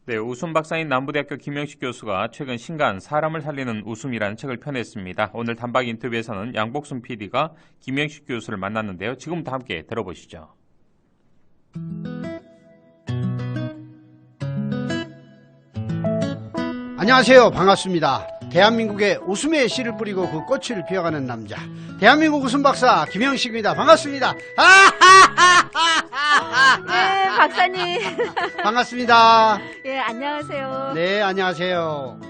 네, 웃음 박사인 남부대학교 김영식 교수가 최근 신간 사람을 살리는 웃음이라는 책을 펴냈습니다. 오늘 단박 인터뷰에서는 양복순 PD가 김영식 교수를 만났는데요. 지금부터 함께 들어보시죠. 안녕하세요. 반갑습니다. 대한민국의 웃음의 씨를 뿌리고 그 꽃을 피워가는 남자, 대한민국 웃음 박사 김영식입니다. 반갑습니다. 네, 박사님. 반갑습니다. 예, 안녕하세요. 네, 안녕하세요.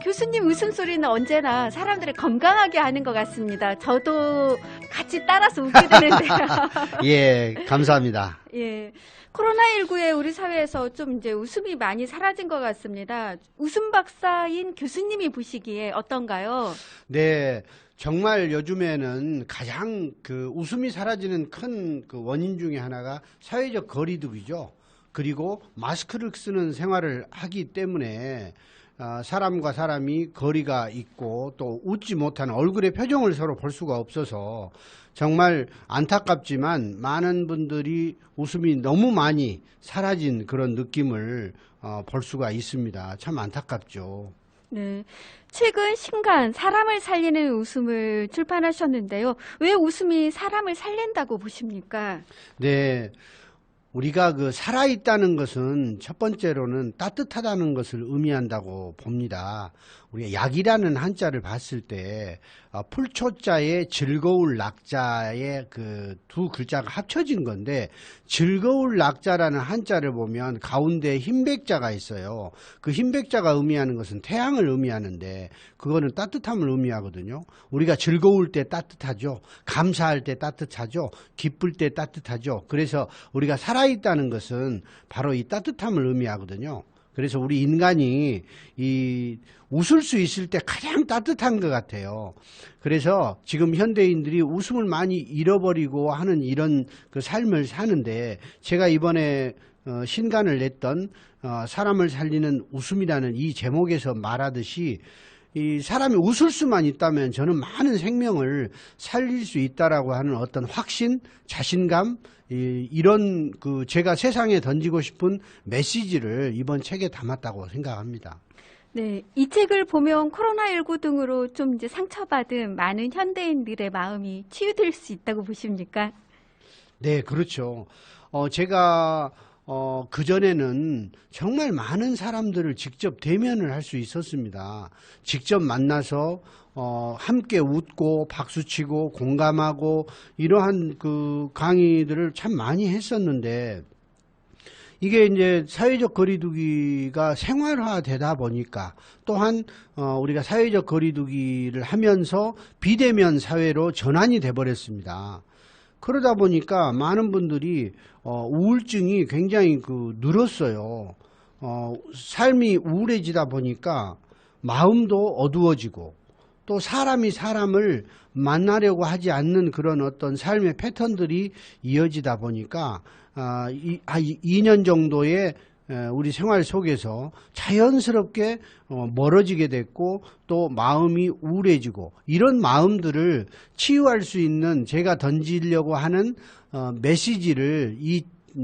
교수님 웃음소리는 언제나 사람들을 건강하게 하는 것 같습니다. 저도 같이 따라서 웃게 되는데요. 예, 감사합니다. 예. 코로나19에 우리 사회에서 좀 이제 웃음이 많이 사라진 것 같습니다. 웃음 박사인 교수님이 보시기에 어떤가요? 네, 정말 요즘에는 가장 그 웃음이 사라지는 큰 그 원인 중에 하나가 사회적 거리두기죠. 그리고 마스크를 쓰는 생활을 하기 때문에 사람과 사람이 거리가 있고 또 웃지 못하는 얼굴의 표정을 서로 볼 수가 없어서 정말 안타깝지만 많은 분들이 웃음이 너무 많이 사라진 그런 느낌을 볼 수가 있습니다. 참 안타깝죠. 네. 최근 신간 사람을 살리는 웃음을 출판하셨는데요. 왜 웃음이 사람을 살린다고 보십니까? 네. 우리가 그 살아있다는 것은 첫 번째로는 따뜻하다는 것을 의미한다고 봅니다. 우리가 약이라는 한자를 봤을 때 풀초자에 즐거울 낙자의 그 두 글자가 합쳐진 건데, 즐거울 낙자라는 한자를 보면 가운데 흰백자가 있어요. 그 흰백자가 의미하는 것은 태양을 의미하는데 그거는 따뜻함을 의미하거든요. 우리가 즐거울 때 따뜻하죠. 감사할 때 따뜻하죠. 기쁠 때 따뜻하죠. 그래서 우리가 살아있다는 것은 바로 이 따뜻함을 의미하거든요. 그래서 우리 인간이 이 웃을 수 있을 때 가장 따뜻한 것 같아요. 그래서 지금 현대인들이 웃음을 많이 잃어버리고 하는 이런 그 삶을 사는데, 제가 이번에 신간을 냈던 사람을 살리는 웃음이라는 이 제목에서 말하듯이 이 사람이 웃을 수만 있다면 저는 많은 생명을 살릴 수 있다라고 하는 어떤 확신, 자신감, 이런 그 제가 세상에 던지고 싶은 메시지를 이번 책에 담았다고 생각합니다. 네, 이 책을 보면 코로나19 등으로 좀 이제 상처받은 많은 현대인들의 마음이 치유될 수 있다고 보십니까? 네, 그렇죠. 제가 그전에는 정말 많은 사람들을 직접 대면을 할 수 있었습니다. 직접 만나서 함께 웃고 박수치고 공감하고 이러한 그 강의들을 참 많이 했었는데, 이게 이제 사회적 거리두기가 생활화되다 보니까 또한 우리가 사회적 거리두기를 하면서 비대면 사회로 전환이 돼 버렸습니다. 그러다 보니까 많은 분들이 우울증이 굉장히 늘었어요. 삶이 우울해지다 보니까 마음도 어두워지고 또 사람이 사람을 만나려고 하지 않는 그런 어떤 삶의 패턴들이 이어지다 보니까 2년 정도의 우리 생활 속에서 자연스럽게 멀어지게 됐고 또 마음이 우울해지고, 이런 마음들을 치유할 수 있는 제가 던지려고 하는 메시지를 이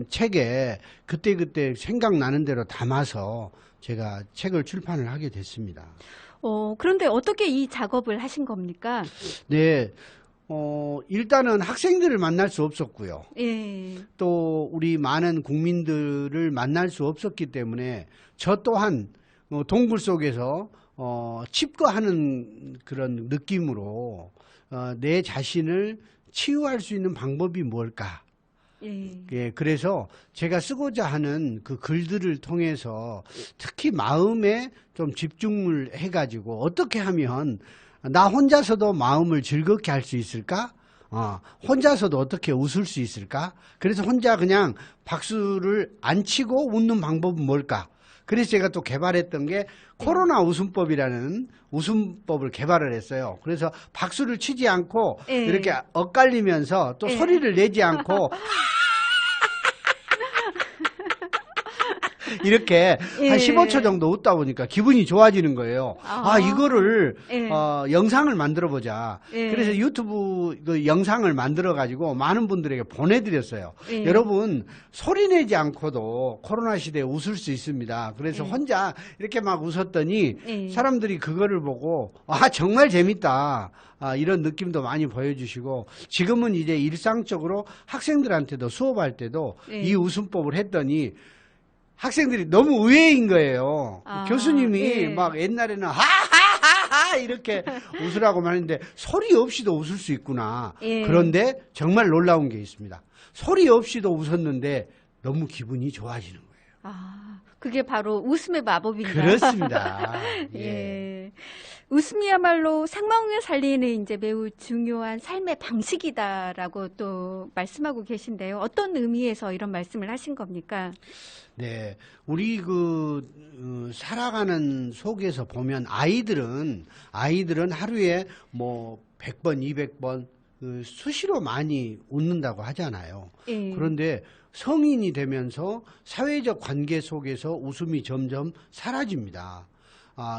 책에 그때그때 생각나는 대로 담아서 제가 책을 출판을 하게 됐습니다. 그런데 어떻게 이 작업을 하신 겁니까? 네. 일단은 학생들을 만날 수 없었고요. 예. 또 우리 많은 국민들을 만날 수 없었기 때문에 저 또한 동굴 속에서 칩거하는 그런 느낌으로 내 자신을 치유할 수 있는 방법이 뭘까? 예, 그래서 제가 쓰고자 하는 그 글들을 통해서 특히 마음에 좀 집중을 해가지고 어떻게 하면 나 혼자서도 마음을 즐겁게 할 수 있을까? 혼자서도 어떻게 웃을 수 있을까? 그래서 혼자 그냥 박수를 안 치고 웃는 방법은 뭘까? 그래서 제가 또 개발했던 게 코로나 웃음법이라는 웃음법을 개발을 했어요. 그래서 박수를 치지 않고 이렇게 엇갈리면서 또 소리를 내지 않고 이렇게 예. 한 15초 정도 웃다 보니까 기분이 좋아지는 거예요. 아. 이거를 예. 영상을 만들어 보자. 예. 그래서 유튜브 그 영상을 만들어 가지고 많은 분들에게 보내드렸어요. 예. 여러분 소리 내지 않고도 코로나 시대에 웃을 수 있습니다. 그래서 예. 혼자 이렇게 막 웃었더니 예. 사람들이 그거를 보고 정말 재밌다. 이런 느낌도 많이 보여주시고 지금은 이제 일상적으로 학생들한테도 수업할 때도 예. 이 웃음법을 했더니 학생들이 너무 의외인 거예요. 아, 교수님이 예. 막 옛날에는 하하하하 이렇게 웃으라고만 했는데 소리 없이도 웃을 수 있구나. 예. 그런데 정말 놀라운 게 있습니다. 소리 없이도 웃었는데 너무 기분이 좋아지는 거예요. 그게 바로 웃음의 마법입니다. 그렇습니다. 예. 웃음이야말로 생명을 살리는 이제 매우 중요한 삶의 방식이다라고 또 말씀하고 계신데요. 어떤 의미에서 이런 말씀을 하신 겁니까? 네, 우리 살아가는 속에서 보면 아이들은 하루에 뭐 100번, 200번 수시로 많이 웃는다고 하잖아요. 예. 그런데 성인이 되면서 사회적 관계 속에서 웃음이 점점 사라집니다.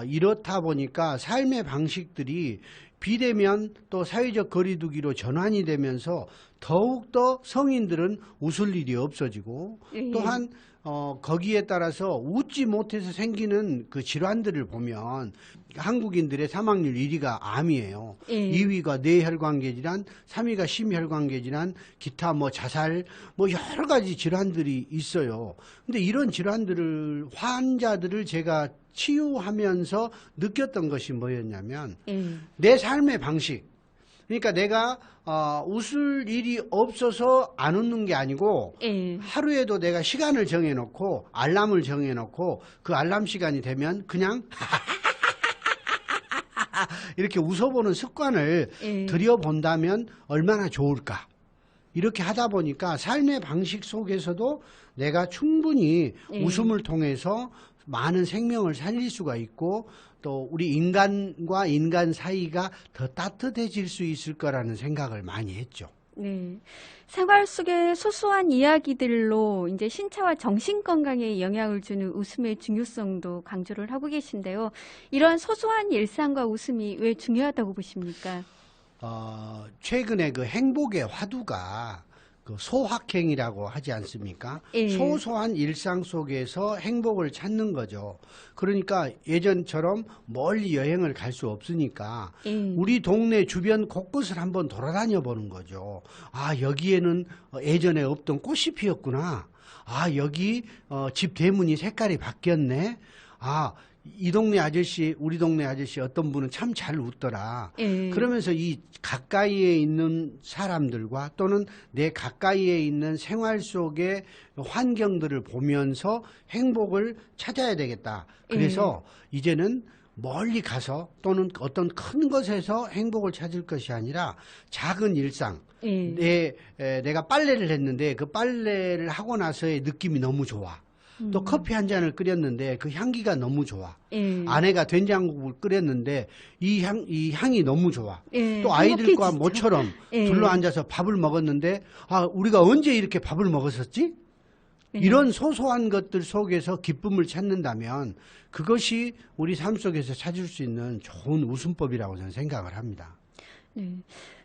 이렇다 보니까 삶의 방식들이 비대면 또 사회적 거리두기로 전환이 되면서 더욱더 성인들은 웃을 일이 없어지고 예. 또한 거기에 따라서 웃지 못해서 생기는 그 질환들을 보면 한국인들의 사망률 1위가 암이에요. 예. 2위가 뇌혈관계 질환, 3위가 심혈관계 질환, 기타 자살, 여러 가지 질환들이 있어요. 근데 이런 환자들을 제가 치유하면서 느꼈던 것이 뭐였냐면 내 삶의 방식. 그러니까 내가 웃을 일이 없어서 안 웃는 게 아니고 예. 하루에도 내가 시간을 정해놓고 알람을 정해놓고 그 알람 시간이 되면 그냥 이렇게 웃어보는 습관을 예. 들여본다면 얼마나 좋을까. 이렇게 하다 보니까 삶의 방식 속에서도 내가 충분히 예. 웃음을 통해서 많은 생명을 살릴 수가 있고 또 우리 인간과 인간 사이가 더 따뜻해질 수 있을 거라는 생각을 많이 했죠. 네. 생활 속의 소소한 이야기들로 이제 신체와 정신 건강에 영향을 주는 웃음의 중요성도 강조를 하고 계신데요. 이런 소소한 일상과 웃음이 왜 중요하다고 보십니까? 최근에 그 행복의 화두가 그 소확행이라고 하지 않습니까? 예. 소소한 일상 속에서 행복을 찾는 거죠. 그러니까 예전처럼 멀리 여행을 갈 수 없으니까 예. 우리 동네 주변 곳곳을 한번 돌아다녀 보는 거죠. 여기에는 예전에 없던 꽃이 피었구나. 여기 집 대문이 색깔이 바뀌었네. 이 동네 아저씨, 우리 동네 아저씨 어떤 분은 참 잘 웃더라. 예. 그러면서 이 가까이에 있는 사람들과 또는 내 가까이에 있는 생활 속의 환경들을 보면서 행복을 찾아야 되겠다. 그래서 이제는 멀리 가서 또는 어떤 큰 것에서 행복을 찾을 것이 아니라 작은 일상. 내가 빨래를 했는데 그 빨래를 하고 나서의 느낌이 너무 좋아. 또 커피 한 잔을 끓였는데 그 향기가 너무 좋아. 아내가 된장국을 끓였는데 이 향이 너무 좋아. 또 아이들과 행복해지죠. 모처럼 둘러앉아서 밥을 먹었는데 우리가 언제 이렇게 밥을 먹었었지? 이런 소소한 것들 속에서 기쁨을 찾는다면 그것이 우리 삶 속에서 찾을 수 있는 좋은 웃음법이라고 저는 생각을 합니다. 네.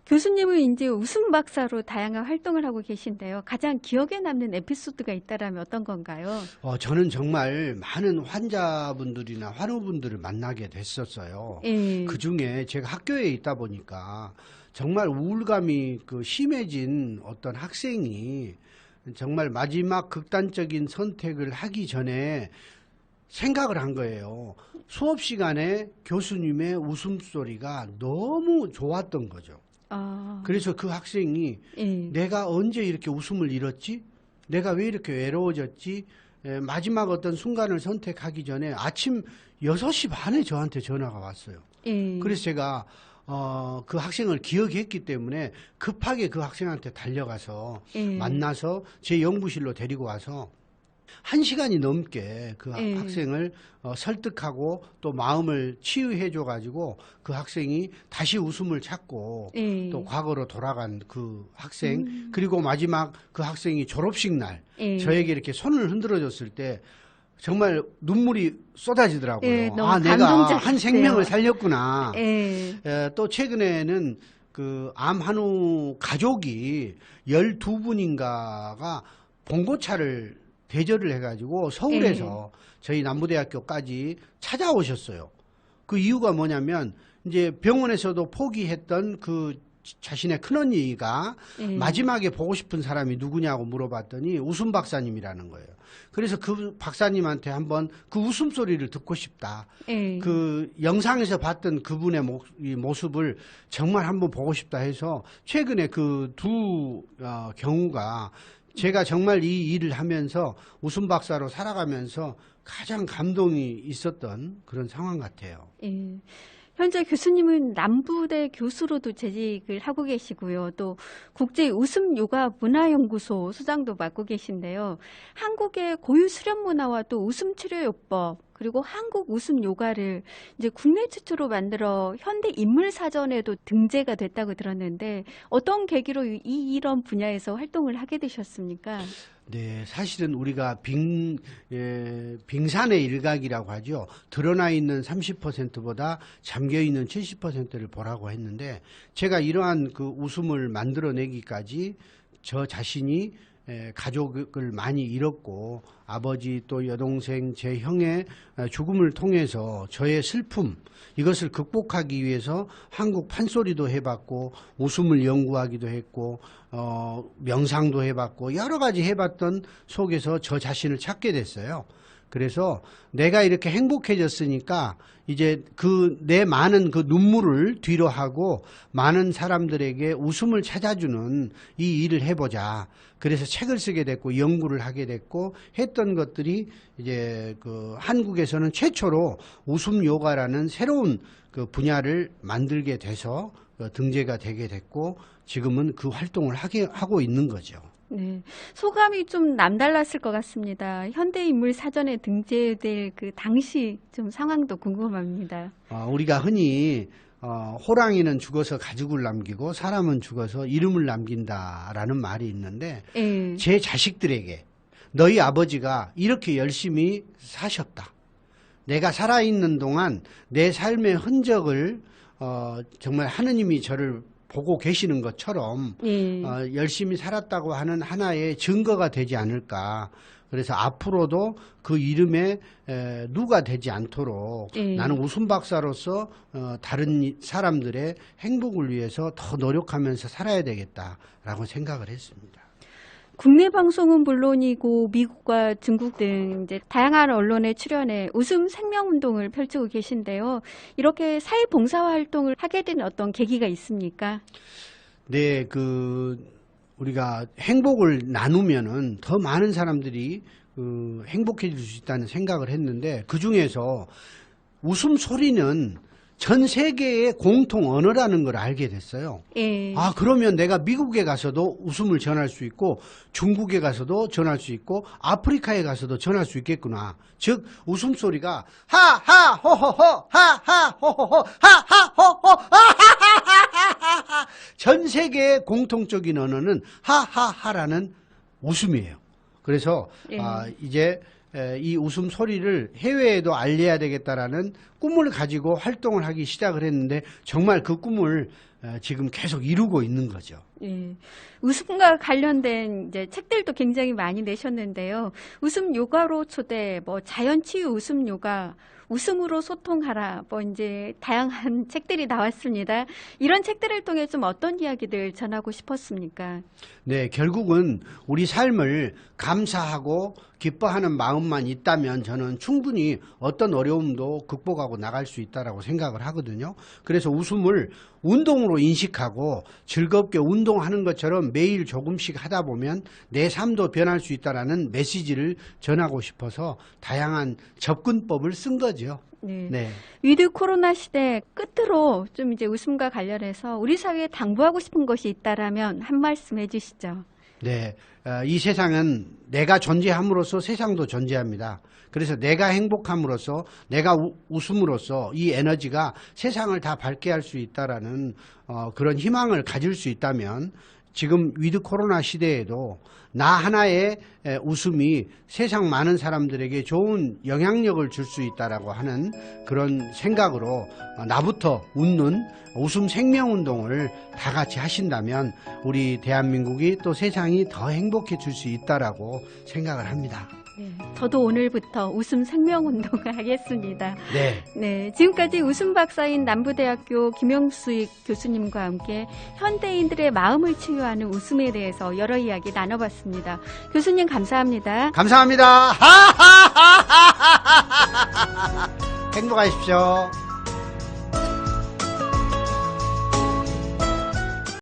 교수님은 이제 웃음 박사로 다양한 활동을 하고 계신데요. 가장 기억에 남는 에피소드가 있다라면 어떤 건가요? 저는 정말 많은 환자분들이나 환우분들을 만나게 됐었어요. 그 중에 제가 학교에 있다 보니까 정말 우울감이 심해진 어떤 학생이 정말 마지막 극단적인 선택을 하기 전에 생각을 한 거예요. 수업 시간에 교수님의 웃음소리가 너무 좋았던 거죠. 그래서 그 학생이 내가 언제 이렇게 웃음을 잃었지? 내가 왜 이렇게 외로워졌지? 마지막 어떤 순간을 선택하기 전에 아침 6시 반에 저한테 전화가 왔어요. 그래서 제가 그 학생을 기억했기 때문에 급하게 그 학생한테 달려가서 만나서 제 연구실로 데리고 와서 1시간이 넘게 그 학생을 설득하고 또 마음을 치유해 줘가지고 그 학생이 다시 웃음을 찾고 또 과거로 돌아간 그 학생 그리고 마지막 그 학생이 졸업식 날 저에게 이렇게 손을 흔들어 줬을 때 정말 눈물이 쏟아지더라고요. 예, 너무 아, 내가 감동적이세요. 한 생명을 살렸구나. 예. 또 최근에는 그 암한우 가족이 12분인가가 봉고차를 대절을 해가지고 서울에서 저희 남부대학교까지 찾아오셨어요. 그 이유가 뭐냐면 이제 병원에서도 포기했던 그 자신의 큰언니가 마지막에 보고 싶은 사람이 누구냐고 물어봤더니 웃음 박사님이라는 거예요. 그래서 그 박사님한테 한번 그 웃음소리를 듣고 싶다. 그 영상에서 봤던 그분의 이 모습을 정말 한번 보고 싶다 해서 최근에 그 두 경우가 제가 정말 이 일을 하면서 웃음 박사로 살아가면서 가장 감동이 있었던 그런 상황 같아요. 예. 현재 교수님은 남부대 교수로도 재직을 하고 계시고요. 또 국제 웃음 요가 문화연구소 소장도 맡고 계신데요. 한국의 고유 수련 문화와 또 웃음 치료 요법 그리고 한국 웃음 요가를 이제 국내 최초로 만들어 현대 인물 사전에도 등재가 됐다고 들었는데 어떤 계기로 이런 분야에서 활동을 하게 되셨습니까? 네, 사실은 우리가 빙산의 일각이라고 하죠. 드러나 있는 30%보다 잠겨 있는 70%를 보라고 했는데 제가 이러한 그 웃음을 만들어내기까지 저 자신이 가족을 많이 잃었고 아버지 또 여동생 제 형의 죽음을 통해서 저의 슬픔 이것을 극복하기 위해서 한국 판소리도 해봤고 웃음을 연구하기도 했고 명상도 해봤고 여러 가지 해봤던 속에서 저 자신을 찾게 됐어요. 그래서 내가 이렇게 행복해졌으니까 이제 내 많은 그 눈물을 뒤로 하고 많은 사람들에게 웃음을 찾아주는 이 일을 해보자. 그래서 책을 쓰게 됐고 연구를 하게 됐고 했던 것들이 이제 그 한국에서는 최초로 웃음 요가라는 새로운 그 분야를 만들게 돼서 등재가 되게 됐고 지금은 그 활동을 하고 있는 거죠. 네, 소감이 좀 남달랐을 것 같습니다. 현대인물 사전에 등재될 그 당시 좀 상황도 궁금합니다. 우리가 흔히 호랑이는 죽어서 가죽을 남기고 사람은 죽어서 이름을 남긴다라는 말이 있는데 제 자식들에게 너희 아버지가 이렇게 열심히 사셨다. 내가 살아있는 동안 내 삶의 흔적을 정말 하느님이 저를 보고 계시는 것처럼 열심히 살았다고 하는 하나의 증거가 되지 않을까. 그래서 앞으로도 그 이름에 누가 되지 않도록 나는 웃음 박사로서 다른 사람들의 행복을 위해서 더 노력하면서 살아야 되겠다라고 생각을 했습니다. 국내 방송은 물론이고 미국과 중국 등 이제 다양한 언론에 출연해 웃음 생명 운동을 펼치고 계신데요. 이렇게 사회 봉사 활동을 하게 된 어떤 계기가 있습니까? 네, 우리가 행복을 나누면은 더 많은 사람들이 행복해질 수 있다는 생각을 했는데 그 중에서 웃음 소리는 전 세계의 공통 언어라는 걸 알게 됐어요. 그러면 내가 미국에 가서도 웃음을 전할 수 있고 중국에 가서도 전할 수 있고 아프리카에 가서도 전할 수 있겠구나. 즉 웃음소리가 하하 호호호 하하 호호호 하하 호호 하하하하하하 전 세계의 공통적인 언어는 하하하라는 웃음이에요. 그래서 이제 이 웃음소리를 해외에도 알려야 되겠다라는 꿈을 가지고 활동을 하기 시작을 했는데 정말 그 꿈을 지금 계속 이루고 있는 거죠. 웃음과 관련된 이제 책들도 굉장히 많이 내셨는데요. 웃음 요가로 초대, 자연치유 웃음 요가, 웃음으로 소통하라, 이제 다양한 책들이 나왔습니다. 이런 책들을 통해 좀 어떤 이야기들 전하고 싶었습니까? 네, 결국은 우리 삶을 감사하고 기뻐하는 마음만 있다면 저는 충분히 어떤 어려움도 극복하고 나갈 수 있다라고 생각을 하거든요. 그래서 웃음을 운동으로 인식하고 즐겁게 운동하는 것처럼 매일 조금씩 하다 보면 내 삶도 변할 수 있다라는 메시지를 전하고 싶어서 다양한 접근법을 쓴 거죠. 네. 위드 코로나 시대 끝으로 좀 이제 웃음과 관련해서 우리 사회에 당부하고 싶은 것이 있다라면 한 말씀 해주시죠. 네, 이 세상은 내가 존재함으로써 세상도 존재합니다. 그래서 내가 행복함으로써 내가 웃음으로써 이 에너지가 세상을 다 밝게 할 수 있다라는 그런 희망을 가질 수 있다면 지금 위드 코로나 시대에도 나 하나의 웃음이 세상 많은 사람들에게 좋은 영향력을 줄 수 있다라고 하는 그런 생각으로 나부터 웃는 웃음 생명운동을 다 같이 하신다면 우리 대한민국이 또 세상이 더 행복해질 수 있다라고 생각을 합니다. 네, 저도 오늘부터 웃음 생명운동을 하겠습니다. 네. 네, 지금까지 웃음 박사인 남부대학교 김영수익 교수님과 함께 현대인들의 마음을 치유하는 웃음에 대해서 여러 이야기 나눠봤습니다. 교수님 감사합니다. 감사합니다. 행복하십시오.